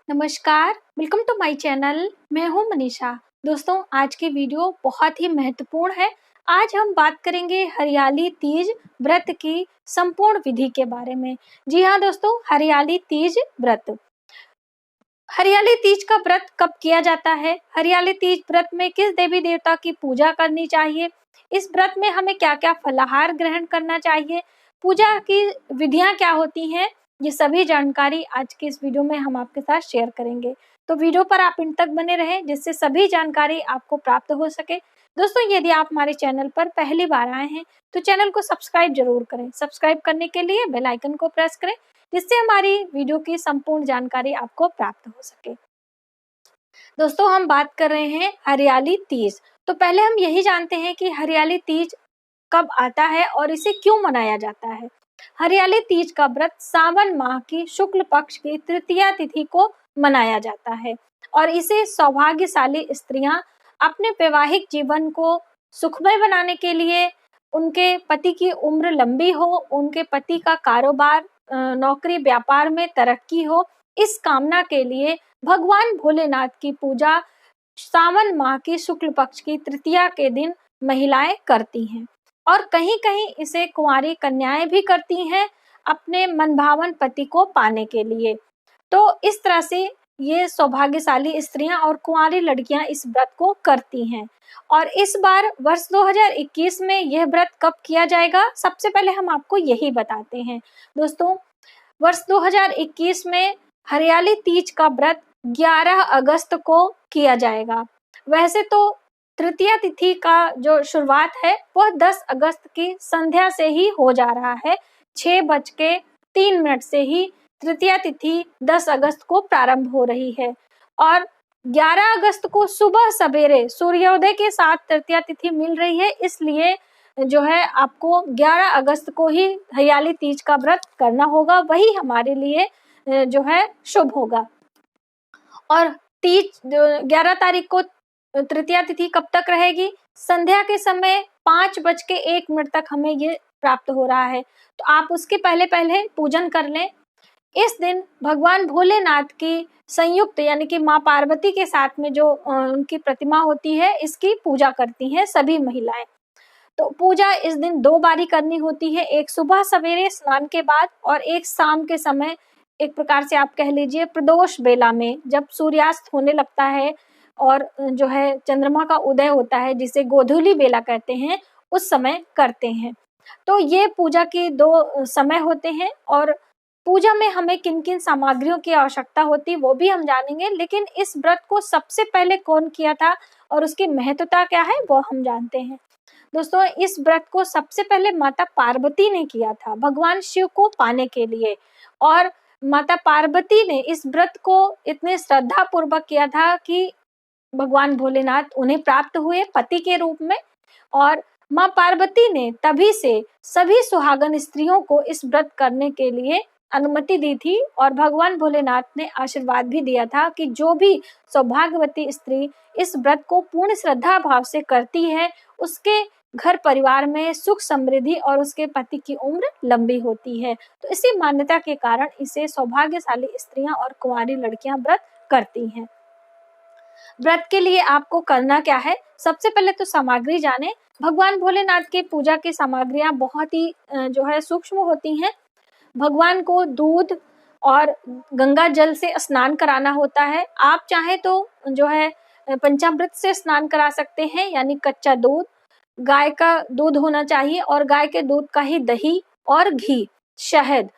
नमस्कार, welcome to my channel. मैं हूं मनीषा। दोस्तों, आज की वीडियो बहुत ही महत्वपूर्ण है। आज हम बात करेंगे हरियाली तीज व्रत की संपूर्ण विधि के बारे में। जी हाँ दोस्तों, हरियाली तीज व्रत। हरियाली तीज का व्रत कब किया जाता है? हरियाली तीज व्रत में किस देवी देवता की पूजा करनी चाहिए? इस व्रत में हमें क्या क्या फलाहार ग्रहण करना चाहिए? पूजा की विधियां क्या होती हैं? ये सभी जानकारी आज के इस वीडियो में हम आपके साथ शेयर करेंगे। तो वीडियो पर आप इन तक बने रहें जिससे सभी जानकारी आपको प्राप्त हो सके। दोस्तों, यदि आप हमारे चैनल पर पहली बार आए हैं तो चैनल को सब्सक्राइब जरूर करें। सब्सक्राइब करने के लिए बेल आइकन को प्रेस करें जिससे हमारी वीडियो की संपूर्ण जानकारी आपको प्राप्त हो सके। दोस्तों, हम बात कर रहे हैं हरियाली तीज। तो पहले हम यही जानते हैं कि हरियाली तीज कब आता है और इसे क्यों मनाया जाता है। हरियाली तीज का व्रत सावन माह की शुक्ल पक्ष की तृतीया तिथि को मनाया जाता है और इसे सौभाग्यशाली स्त्रियां अपने वैवाहिक जीवन को सुखमय बनाने के लिए, उनके पति की उम्र लंबी हो, उनके पति का कारोबार नौकरी व्यापार में तरक्की हो, इस कामना के लिए भगवान भोलेनाथ की पूजा सावन माह की शुक्ल पक्ष की तृतीया के दिन महिलाएं करती हैं और कहीं कहीं इसे कुंवारी कन्याएं भी करती हैं अपने मनभावन पति को पाने के लिए। तो इस तरह से ये सौभाग्यशाली स्त्रियां और कुंवारी लड़कियां इस व्रत को करती हैं। और इस बार वर्ष 2021 में यह व्रत कब किया जाएगा, सबसे पहले हम आपको यही बताते हैं। दोस्तों, वर्ष 2021 में हरियाली तीज का व्रत 11 अगस्त को किया जाएगा। वैसे तो तृतीया तिथि का जो शुरुआत है वह 10 अगस्त की संध्या से ही हो जा रहा है। 6:03 से ही तृतीया तिथि 10 अगस्त को प्रारंभ हो रही है और 11 अगस्त को सुबह सवेरे सूर्योदय के साथ तृतीया तिथि मिल रही है। इसलिए जो है आपको 11 अगस्त को ही हरियाली तीज का व्रत करना होगा, वही हमारे लिए जो है शुभ होगा। और तीज 11 तारीख को तृतीया तिथि कब तक रहेगी? संध्या के समय 5:01 तक हमें ये प्राप्त हो रहा है। तो आप उसके पहले पहले पूजन कर लें। इस दिन भगवान भोलेनाथ की संयुक्त यानी कि माँ पार्वती के साथ में जो उनकी प्रतिमा होती है, इसकी पूजा करती हैं सभी महिलाएं। तो पूजा इस दिन 2 बारी करनी होती है, एक सुबह सवेरे स्नान के बाद और एक शाम के समय, एक प्रकार से आप कह लीजिए प्रदोष बेला में, जब सूर्यास्त होने लगता है और जो है चंद्रमा का उदय होता है जिसे गोधूली बेला कहते हैं, उस समय करते हैं। तो ये पूजा के 2 समय होते हैं और पूजा में हमें किन किन सामग्रियों की आवश्यकता होती है वो भी हम जानेंगे। लेकिन इस व्रत को सबसे पहले कौन किया था और उसकी महत्वता क्या है वो हम जानते हैं। दोस्तों, इस व्रत को सबसे पहले माता पार्वती ने किया था भगवान शिव को पाने के लिए। और माता पार्वती ने इस व्रत को इतने श्रद्धा पूर्वक किया था कि भगवान भोलेनाथ उन्हें प्राप्त हुए पति के रूप में और माँ पार्वती ने तभी से सभी सुहागन स्त्रियों को इस व्रत करने के लिए अनुमति दी थी और भगवान भोलेनाथ ने आशीर्वाद भी दिया था कि जो भी सौभाग्यवती स्त्री इस व्रत को पूर्ण श्रद्धा भाव से करती है उसके घर परिवार में सुख समृद्धि और उसके पति की उम्र लंबी होती है। तो इसी मान्यता के कारण इसे सौभाग्यशाली स्त्रियां और कुंवारी लड़कियां व्रत करती हैं। व्रत के लिए आपको करना क्या है? सबसे पहले तो सामग्री जाने। भगवान भोलेनाथ की पूजा की सामग्रियां बहुत ही जो है सूक्ष्म होती हैं। भगवान को दूध और गंगा जल से स्नान कराना होता है। आप चाहे तो जो है पंचामृत से स्नान करा सकते हैं, यानी कच्चा दूध, गाय का दूध होना चाहिए और गाय के दूध का ही दही और घी, शहद,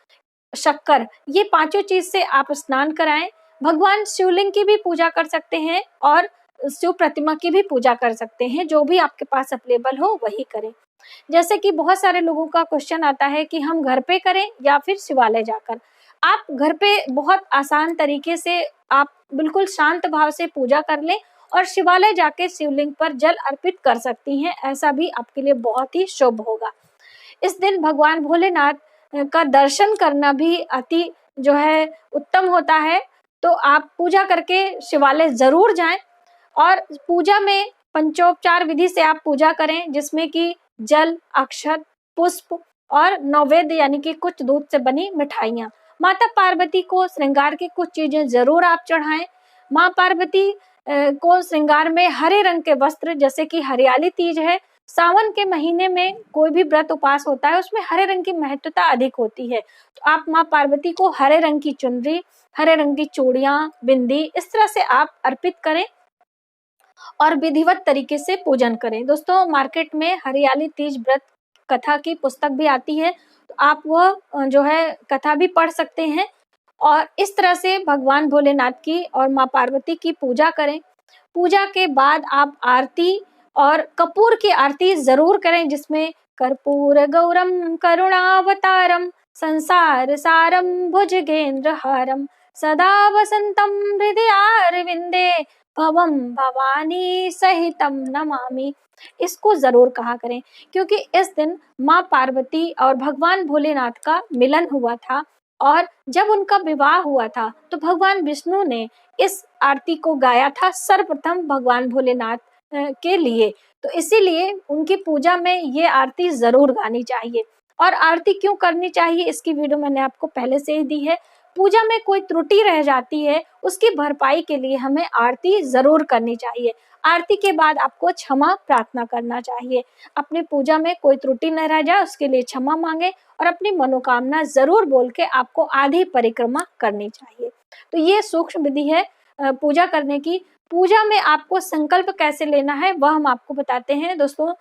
शक्कर, ये 5 चीज से आप स्नान कराएं। भगवान शिवलिंग की भी पूजा कर सकते हैं और शिव प्रतिमा की भी पूजा कर सकते हैं। जो भी आपके पास अवेलेबल हो वही करें। जैसे कि बहुत सारे लोगों का क्वेश्चन आता है कि हम घर पे करें या फिर शिवालय जाकर। आप घर पे बहुत आसान तरीके से आप बिल्कुल शांत भाव से पूजा कर लें और शिवालय जाके शिवलिंग पर जल अर्पित कर सकती हैं। ऐसा भी आपके लिए बहुत ही शुभ होगा। इस दिन भगवान भोलेनाथ का दर्शन करना भी अति जो है उत्तम होता है। तो आप पूजा करके शिवालय जरूर जाएं और पूजा में पंचोपचार विधि से आप पूजा करें, जिसमें कि जल, अक्षत, पुष्प और नैवेद्य यानी कि कुछ दूध से बनी मिठाइयाँ। माता पार्वती को श्रृंगार की कुछ चीजें जरूर आप चढ़ाएं। माँ पार्वती को श्रृंगार में हरे रंग के वस्त्र, जैसे कि हरियाली तीज है, सावन के महीने में कोई भी व्रत उपास होता है उसमें हरे रंग की महत्वता अधिक होती है, तो आप माँ पार्वती को हरे रंग की चुनरी, हरे रंग की चूड़ियां, बिंदी इस तरह से आप अर्पित करें और विधिवत तरीके से पूजन करें। दोस्तों, मार्केट में हरियाली तीज व्रत कथा की पुस्तक भी आती है, तो आप वह जो है कथा भी पढ़ सकते हैं और इस तरह से भगवान भोलेनाथ की और माँ पार्वती की पूजा करें। पूजा के बाद आप आरती और कपूर की आरती जरूर करें, जिसमें कर्पूर गौरम करुणावतारम संसार सारम भुजगेंद्र हारम सदा वसंतम हृदयारविंदे भवम भवानी सहितम नमामि। इसको जरूर कहा करें, क्योंकि इस दिन माँ पार्वती और भगवान भोलेनाथ का मिलन हुआ था और जब उनका विवाह हुआ था तो भगवान विष्णु ने इस आरती को गाया था सर्वप्रथम भगवान भोलेनाथ के लिए, तो इसीलिए उनकी पूजा में ये आरती जरूर गानी चाहिए। और आरती क्यों करनी चाहिए इसकी वीडियो मैंने आपको पहले से ही दी है। पूजा में कोई त्रुटि रह जाती है उसकी भरपाई के लिए हमें आरती जरूर करनी चाहिए। आरती के बाद आपको क्षमा प्रार्थना करना चाहिए, अपनी पूजा में कोई त्रुटि न रह जाए उसके लिए क्षमा मांगे और अपनी मनोकामना जरूर बोल के आपको आधी परिक्रमा करनी चाहिए। तो ये सूक्ष्म विधि है पूजा करने की। पूजा में आपको संकल्प कैसे लेना है वह हम आपको बताते हैं। दोस्तों,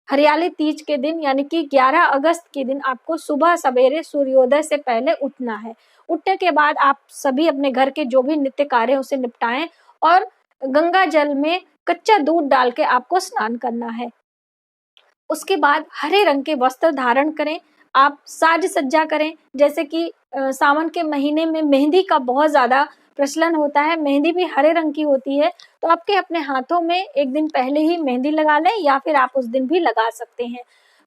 हरियाली तीज के दिन यानी कि 11 अगस्त के दिन आपको सुबह सवेरे सूर्योदय से पहले उठना है। उठने के बाद आप सभी अपने घर के जो भी नित्य कार्य है उसे निपटाएं और गंगा जल में कच्चा दूध डाल के आपको स्नान करना है। उसके बाद हरे रंग के वस्त्र धारण करें, आप साज सज्जा करें, जैसे कि सावन के महीने में मेहंदी का बहुत ज्यादा प्रचलन होता है, मेहंदी भी हरे रंग की होती है, तो आपके अपने हाथों में एक दिन पहले ही मेहंदी लगा लें या फिर आप उस दिन भी लगा सकते हैं।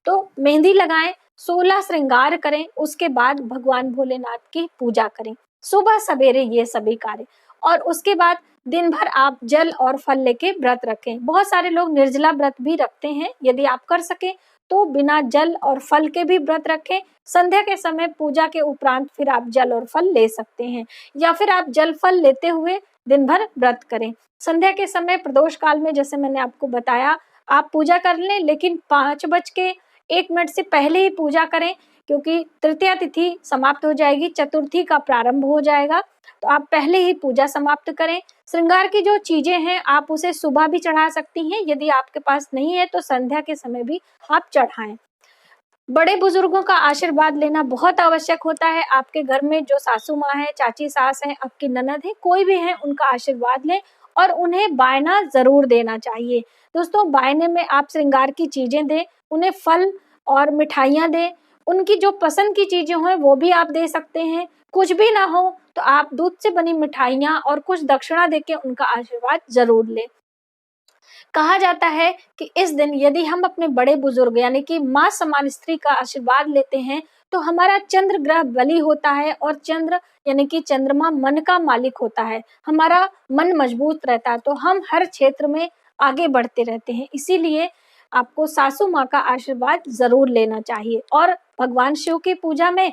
तो मेहंदी लगाएं, 16 श्रृंगार करें, उसके बाद भगवान भोलेनाथ की पूजा करें सुबह सवेरे ये सभी कार्य। और उसके बाद दिन भर आप जल और फल लेके व्रत रखें। बहुत सारे लोग निर्जला व्रत भी रखते हैं, यदि आप कर सके तो बिना जल और फल के भी व्रत रखें। संध्या के समय पूजा के उपरांत फिर आप जल और फल ले सकते हैं या फिर आप जल फल लेते हुए दिन भर व्रत करें। संध्या के समय प्रदोष काल में जैसे मैंने आपको बताया आप पूजा कर लें, लेकिन 5:01 से पहले ही पूजा करें, क्योंकि तृतीया तिथि समाप्त हो जाएगी, चतुर्थी का प्रारंभ हो जाएगा, तो आप पहले ही पूजा समाप्त करें। श्रृंगार की जो चीजें हैं आप उसे सुबह भी चढ़ा सकती हैं, यदि आपके पास नहीं है तो संध्या के समय भी आप चढ़ाएं। बड़े बुजुर्गों का आशीर्वाद लेना बहुत आवश्यक होता है। आपके घर में जो सासू माँ है, चाची सास है, आपकी ननद है, कोई भी है, उनका आशीर्वाद लें और उन्हें बायना जरूर देना चाहिए। दोस्तों, बायने में आप श्रृंगार की चीजें दें, उन्हें फल और मिठाइयाँ दें, उनकी जो पसंद की चीजें हैं वो भी आप दे सकते हैं। कुछ भी ना हो तो आप दूध से बनी मिठाइयाँ और कुछ दक्षिणा देके उनका आशीर्वाद जरूर लें। कहा जाता है कि इस दिन यदि हम अपने बड़े बुजुर्ग यानी कि माँ समान स्त्री का आशीर्वाद लेते हैं तो हमारा चंद्र ग्रह बली होता है और चंद्र यानी कि चंद्रमा मन का मालिक होता है, हमारा मन मजबूत रहता है, तो हम हर क्षेत्र में आगे बढ़ते रहते हैं। इसीलिए आपको सासू माँ का आशीर्वाद जरूर लेना चाहिए। और भगवान शिव की पूजा में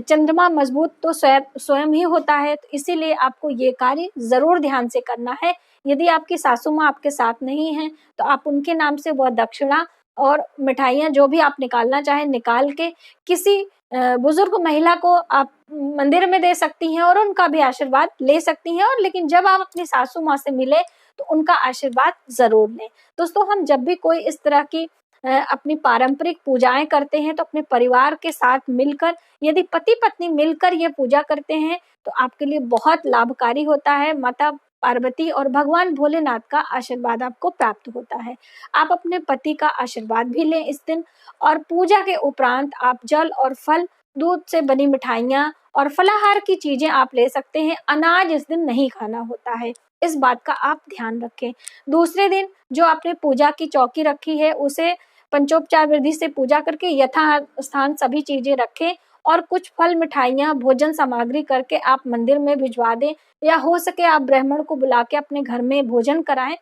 चंद्रमा मजबूत तो स्वयं ही होता है, तो इसीलिए आपको ये कार्य जरूर ध्यान से करना है। यदि आपकी सासू माँ आपके साथ नहीं है तो आप उनके नाम से वह दक्षिणा और मिठाइयाँ जो भी आप निकालना चाहें निकाल के किसी बुजुर्ग महिला को आप मंदिर में दे सकती हैं और उनका भी आशीर्वाद ले सकती हैं। और लेकिन जब आप अपनी सासू माँ से मिले तो उनका आशीर्वाद जरूर लें। दोस्तों, हम जब भी कोई इस तरह की अपनी पारंपरिक पूजाएं करते हैं तो अपने परिवार के साथ मिलकर, यदि पति पत्नी मिलकर ये पूजा करते हैं तो आपके लिए बहुत लाभकारी होता है। माता पार्वती और भगवान भोलेनाथ का आशीर्वाद आपको प्राप्त होता है। आप अपने पति का आशीर्वाद भी लें इस दिन। और पूजा के उपरांत आप जल और फल, दूध से बनी मिठाइयाँ और फलाहार की चीजें आप ले सकते हैं। अनाज इस दिन नहीं खाना होता है, इस बात का आप ध्यान रखें। दूसरे दिन जो आपने पूजा की चौकी रखी है उसे पंचोपचार विधि से पूजा करके यथास्थान सभी चीजें रखें और कुछ फल, मिठाइयाँ, भोजन सामग्री करके आप मंदिर में भिजवा दें या हो सके आप ब्राह्मण को बुला के अपने घर में भोजन कराएं।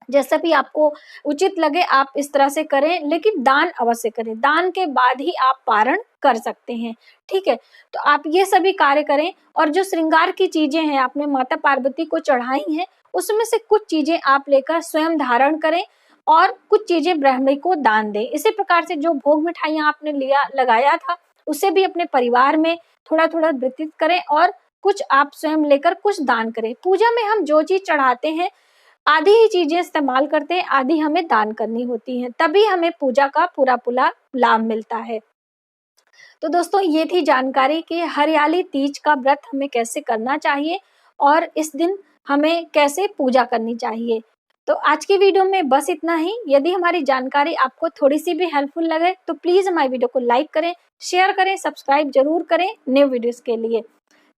जैसा भी आपको उचित लगे आप इस तरह से करें, लेकिन दान अवश्य करें। दान के बाद ही आप पारण कर सकते हैं, ठीक है। तो आप ये सभी कार्य करें, और जो श्रृंगार की चीजें हैं आपने माता पार्वती को चढ़ाई हैं, उसमें से कुछ चीजें आप लेकर स्वयं धारण करें और कुछ चीजें ब्राह्मणी को दान दें। इसी प्रकार से जो भोग मिठाइयां आपने लिया लगाया था उसे भी अपने परिवार में थोड़ा थोड़ा वितरित करें, और कुछ आप स्वयं लेकर कुछ दान करें। पूजा में हम जो चीज चढ़ाते हैं आधी ही चीजें इस्तेमाल करते हैं, आधी हमें दान करनी होती हैं, तभी हमें पूजा का पूरा पूरा लाभ मिलता है। तो दोस्तों ये थी जानकारी कि हरियाली तीज का व्रत हमें कैसे करना चाहिए और इस दिन हमें कैसे पूजा करनी चाहिए। तो आज की वीडियो में बस इतना ही। यदि हमारी जानकारी आपको थोड़ी सी भी हेल्पफुल लगे तो प्लीज हमारी वीडियो को लाइक करें, शेयर करें, सब्सक्राइब जरूर करें न्यू वीडियोस के लिए।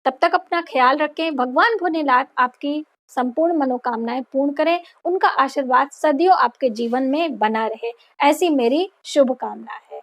तब तक अपना ख्याल रखें। भगवान भोलेनाथ आपकी संपूर्ण मनोकामनाएं पूर्ण करें, उनका आशीर्वाद सदियों आपके जीवन में बना रहे, ऐसी मेरी शुभकामना है।